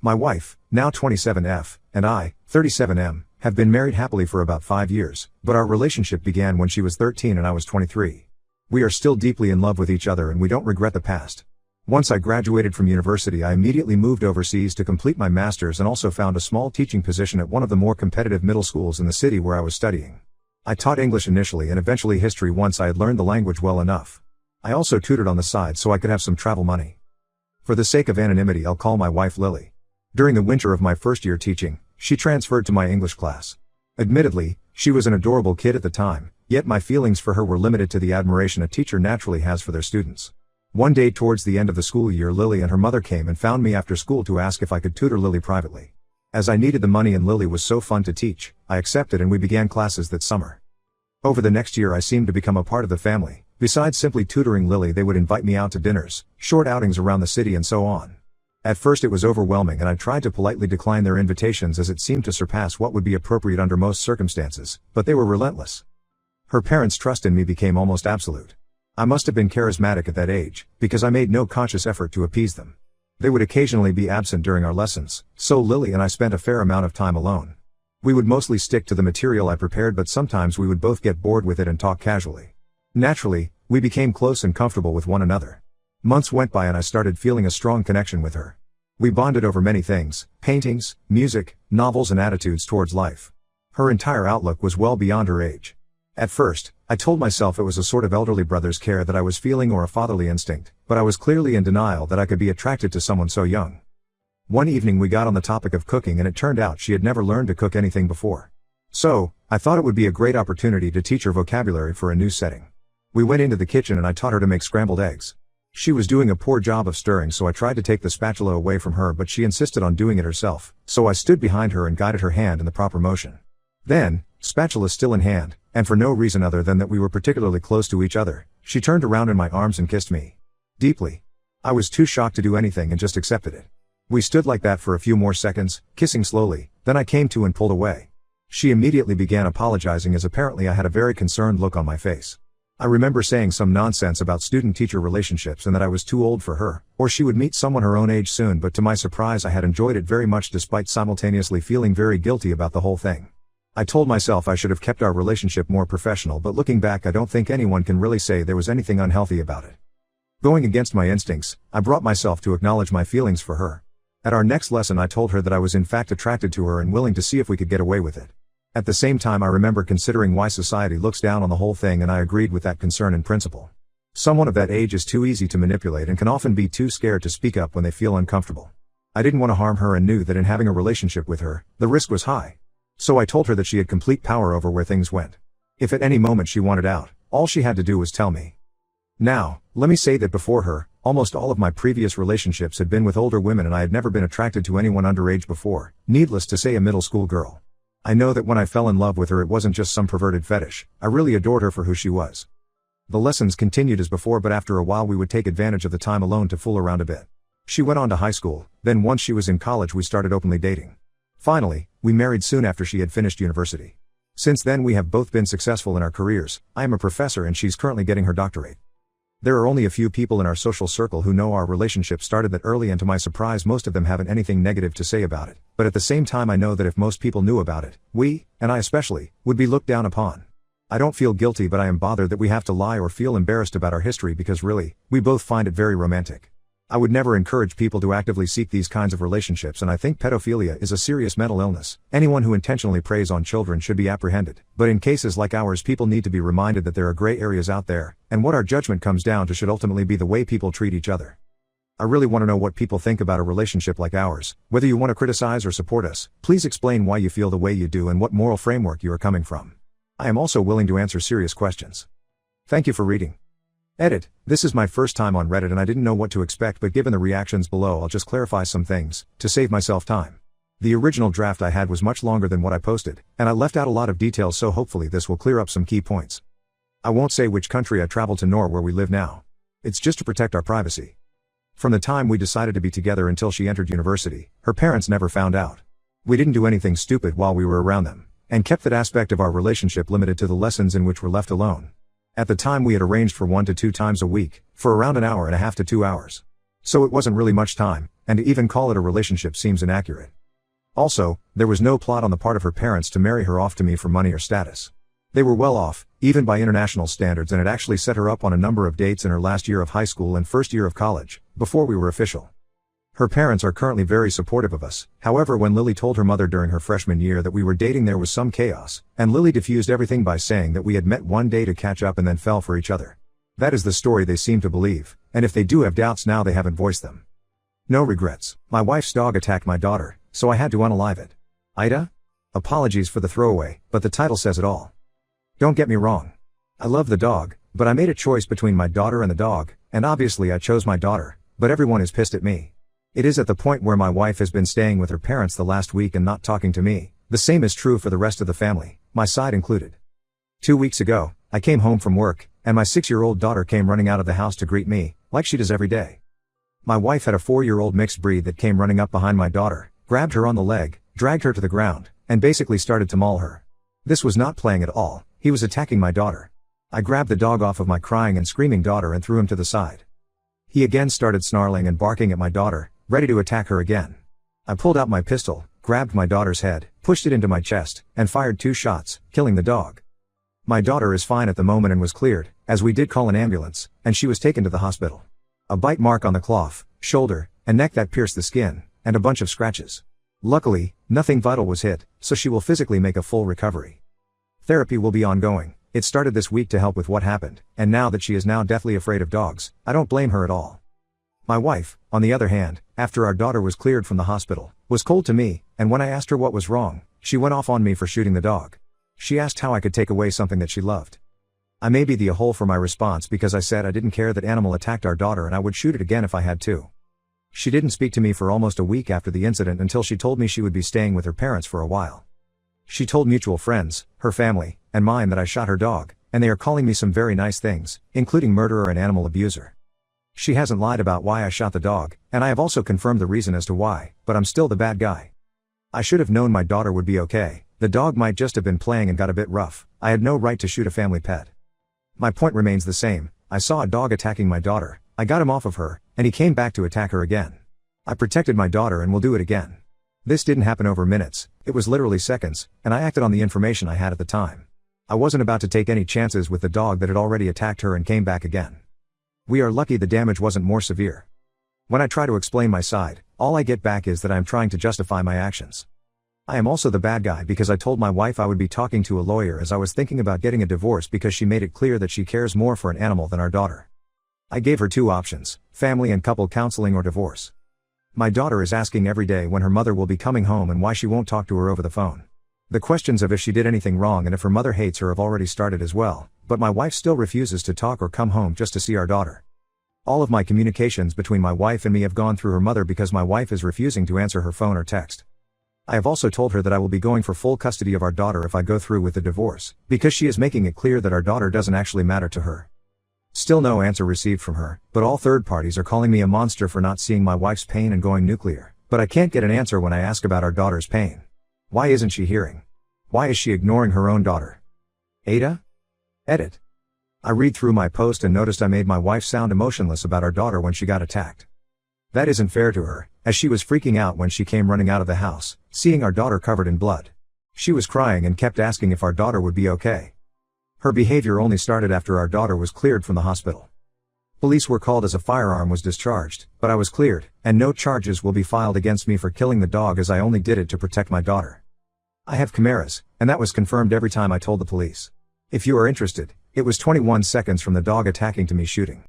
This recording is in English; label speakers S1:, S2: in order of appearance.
S1: My wife, now 27F, and I, 37M, have been married happily for about 5 years, but our relationship began when she was 13 and I was 23. We are still deeply in love with each other and we don't regret the past. Once I graduated from university, I immediately moved overseas to complete my master's and also found a small teaching position at one of the more competitive middle schools in the city where I was studying. I taught English initially and eventually history once I had learned the language well enough. I also tutored on the side so I could have some travel money. For the sake of anonymity, I'll call my wife Lily. During the winter of my first year teaching, she transferred to my English class. Admittedly, she was an adorable kid at the time, yet my feelings for her were limited to the admiration a teacher naturally has for their students. One day towards the end of the school year, Lily and her mother came and found me after school to ask if I could tutor Lily privately. As I needed the money and Lily was so fun to teach, I accepted and we began classes that summer. Over the next year I seemed to become a part of the family. Besides simply tutoring Lily, they would invite me out to dinners, short outings around the city and so on. At first it was overwhelming and I tried to politely decline their invitations as it seemed to surpass what would be appropriate under most circumstances, but they were relentless. Her parents' trust in me became almost absolute. I must have been charismatic at that age, because I made no conscious effort to appease them. They would occasionally be absent during our lessons, so Lily and I spent a fair amount of time alone. We would mostly stick to the material I prepared, but sometimes we would both get bored with it and talk casually. Naturally, we became close and comfortable with one another. Months went by and I started feeling a strong connection with her. We bonded over many things: paintings, music, novels and attitudes towards life. Her entire outlook was well beyond her age. At first, I told myself it was a sort of elderly brother's care that I was feeling or a fatherly instinct, but I was clearly in denial that I could be attracted to someone so young. One evening we got on the topic of cooking and it turned out she had never learned to cook anything before. So, I thought it would be a great opportunity to teach her vocabulary for a new setting. We went into the kitchen and I taught her to make scrambled eggs. She was doing a poor job of stirring, so I tried to take the spatula away from her, but she insisted on doing it herself, so I stood behind her and guided her hand in the proper motion. Then, spatula still in hand, and for no reason other than that we were particularly close to each other, she turned around in my arms and kissed me. Deeply. I was too shocked to do anything and just accepted it. We stood like that for a few more seconds, kissing slowly, then I came to and pulled away. She immediately began apologizing as apparently I had a very concerned look on my face. I remember saying some nonsense about student-teacher relationships and that I was too old for her, or she would meet someone her own age soon, but to my surprise I had enjoyed it very much despite simultaneously feeling very guilty about the whole thing. I told myself I should have kept our relationship more professional, but looking back I don't think anyone can really say there was anything unhealthy about it. Going against my instincts, I brought myself to acknowledge my feelings for her. At our next lesson I told her that I was in fact attracted to her and willing to see if we could get away with it. At the same time I remember considering why society looks down on the whole thing, and I agreed with that concern in principle. Someone of that age is too easy to manipulate and can often be too scared to speak up when they feel uncomfortable. I didn't want to harm her and knew that in having a relationship with her, the risk was high. So I told her that she had complete power over where things went. If at any moment she wanted out, all she had to do was tell me. Now, let me say that before her, almost all of my previous relationships had been with older women and I had never been attracted to anyone underage before, needless to say a middle school girl. I know that when I fell in love with her it wasn't just some perverted fetish, I really adored her for who she was. The lessons continued as before, but after a while we would take advantage of the time alone to fool around a bit. She went on to high school, then once she was in college we started openly dating. Finally, we married soon after she had finished university. Since then we have both been successful in our careers. I am a professor and she's currently getting her doctorate. There are only a few people in our social circle who know our relationship started that early, and to my surprise most of them haven't anything negative to say about it, but at the same time I know that if most people knew about it, we, and I especially, would be looked down upon. I don't feel guilty, but I am bothered that we have to lie or feel embarrassed about our history because really, we both find it very romantic. I would never encourage people to actively seek these kinds of relationships, and I think pedophilia is a serious mental illness. Anyone who intentionally preys on children should be apprehended, but in cases like ours people need to be reminded that there are gray areas out there, and what our judgment comes down to should ultimately be the way people treat each other. I really want to know what people think about a relationship like ours. Whether you want to criticize or support us, please explain why you feel the way you do and what moral framework you are coming from. I am also willing to answer serious questions. Thank you for reading. Edit. This is my first time on Reddit and I didn't know what to expect, but given the reactions below I'll just clarify some things, to save myself time. The original draft I had was much longer than what I posted, and I left out a lot of details, so hopefully this will clear up some key points. I won't say which country I traveled to nor where we live now. It's just to protect our privacy. From the time we decided to be together until she entered university, her parents never found out. We didn't do anything stupid while we were around them, and kept that aspect of our relationship limited to the lessons in which we're left alone. At the time we had arranged for 1 to 2 times a week, for around an hour and a half to 2 hours. So it wasn't really much time, and to even call it a relationship seems inaccurate. Also, there was no plot on the part of her parents to marry her off to me for money or status. They were well off, even by international standards, and had actually set her up on a number of dates in her last year of high school and first year of college, before we were official. Her parents are currently very supportive of us. However, when Lily told her mother during her freshman year that we were dating, there was some chaos, and Lily diffused everything by saying that we had met one day to catch up and then fell for each other. That is the story they seem to believe, and if they do have doubts now, they haven't voiced them. No regrets. My wife's dog attacked my daughter, so I had to unalive it. Ida? Apologies for the throwaway, but the title says it all. Don't get me wrong. I love the dog, but I made a choice between my daughter and the dog, and obviously I chose my daughter, but everyone is pissed at me. It is at the point where my wife has been staying with her parents the last week and not talking to me. The same is true for the rest of the family, my side included. 2 weeks ago, I came home from work, and my 6-year-old daughter came running out of the house to greet me, like she does every day. My wife had a 4-year-old mixed breed that came running up behind my daughter, grabbed her on the leg, dragged her to the ground, and basically started to maul her. This was not playing at all, he was attacking my daughter. I grabbed the dog off of my crying and screaming daughter and threw him to the side. He again started snarling and barking at my daughter, ready to attack her again. I pulled out my pistol, grabbed my daughter's head, pushed it into my chest, and fired 2 shots, killing the dog. My daughter is fine at the moment and was cleared, as we did call an ambulance, and she was taken to the hospital. A bite mark on the cloth, shoulder, and neck that pierced the skin, and a bunch of scratches. Luckily, nothing vital was hit, so she will physically make a full recovery. Therapy will be ongoing. It started this week to help with what happened, and now that she is now deathly afraid of dogs, I don't blame her at all. My wife, on the other hand, after our daughter was cleared from the hospital, was cold to me, and when I asked her what was wrong, she went off on me for shooting the dog. She asked how I could take away something that she loved. I may be the a-hole for my response because I said I didn't care that animal attacked our daughter and I would shoot it again if I had to. She didn't speak to me for almost a week after the incident until she told me she would be staying with her parents for a while. She told mutual friends, her family, and mine that I shot her dog, and they are calling me some very nice things, including murderer and animal abuser. She hasn't lied about why I shot the dog, and I have also confirmed the reason as to why, but I'm still the bad guy. I should have known my daughter would be okay. The dog might just have been playing and got a bit rough. I had no right to shoot a family pet. My point remains the same. I saw a dog attacking my daughter, I got him off of her, and he came back to attack her again. I protected my daughter and will do it again. This didn't happen over minutes, it was literally seconds, and I acted on the information I had at the time. I wasn't about to take any chances with the dog that had already attacked her and came back again. We are lucky the damage wasn't more severe. When I try to explain my side, all I get back is that I am trying to justify my actions. I am also the bad guy because I told my wife I would be talking to a lawyer as I was thinking about getting a divorce because she made it clear that she cares more for an animal than our daughter. I gave her 2 options, family and couple counseling or divorce. My daughter is asking every day when her mother will be coming home and why she won't talk to her over the phone. The questions of if she did anything wrong and if her mother hates her have already started as well, but my wife still refuses to talk or come home just to see our daughter. All of my communications between my wife and me have gone through her mother because my wife is refusing to answer her phone or text. I have also told her that I will be going for full custody of our daughter if I go through with the divorce, because she is making it clear that our daughter doesn't actually matter to her. Still no answer received from her, but all third parties are calling me a monster for not seeing my wife's pain and going nuclear, but I can't get an answer when I ask about our daughter's pain. Why isn't she hearing? Why is she ignoring her own daughter? Ada? Edit. I read through my post and noticed I made my wife sound emotionless about our daughter when she got attacked. That isn't fair to her, as she was freaking out when she came running out of the house, seeing our daughter covered in blood. She was crying and kept asking if our daughter would be okay. Her behavior only started after our daughter was cleared from the hospital. Police were called as a firearm was discharged, but I was cleared, and no charges will be filed against me for killing the dog as I only did it to protect my daughter. I have chimeras, and that was confirmed every time I told the police. If you are interested, it was 21 seconds from the dog attacking to me shooting.